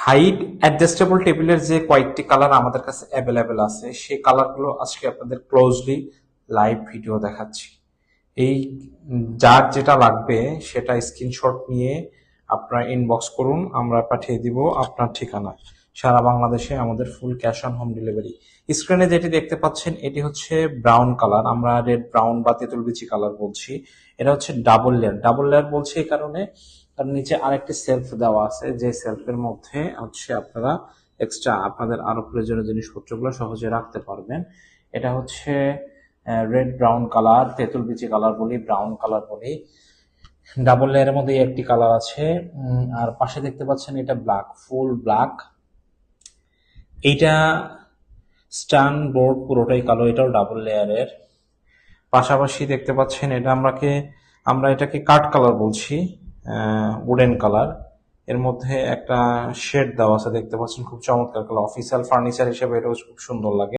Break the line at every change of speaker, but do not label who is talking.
Height adjustable টেবিলের যে কয়েকটি কালার আমাদের কাছে অ্যাভেলেবেল আছে সেই কালারগুলো আজকে আপনাদের ক্লোজলি লাইভ ভিডিও দেখাচ্ছি। এই যার যেটা লাগবে সেটা স্ক্রিনশট নিয়ে আপনারা ইনবক্স করুন, আমরা পাঠিয়ে দিব আপনার ঠিকানায়। সারা বাংলাদেশে আমাদের full cash on home delivery. স্ক্রিনে যেটি দেখতে পাচ্ছেন এটি হচ্ছে ব্রাউন কালার, আমরা রেড ব্রাউন বা তেঁতুল বিচি কালার বলছি। এটা হচ্ছে ডাবল লেয়ার। ডাবল লেয়ার বলছি এই কারণে তার নিচে আরেকটি সেলফ দেওয়া আছে, যে সেলফের মধ্যে হচ্ছে আপনারা এক্সট্রা আপনাদের আরো প্রয়োজনীয় জিনিসপত্রগুলো সহজে রাখতে পারবেন। এটা হচ্ছে রেড ব্রাউন কালার, তেঁতুল বিচি কালার বলি, ব্রাউন কালার বলি। ডাবল লেয়ারের মধ্যে একটি কালার আছে। আর পাশে দেখতে পাচ্ছেন এটা ব্ল্যাক, ফুল ব্ল্যাক। এইটা স্টান বোর্ড পুরোটাই কালো, এটাও ডাবল লেয়ারের। পাশাপাশি দেখতে পাচ্ছেন এটা আমরা এটাকে কাঠ কালার বলছি, উডেন কালার। এর মধ্যে একটা শেড দেওয়া আছে, দেখতে পাচ্ছেন খুব চমৎকার কালার। অফিসিয়াল ফার্নিচার হিসেবে এটাও খুব সুন্দর লাগে।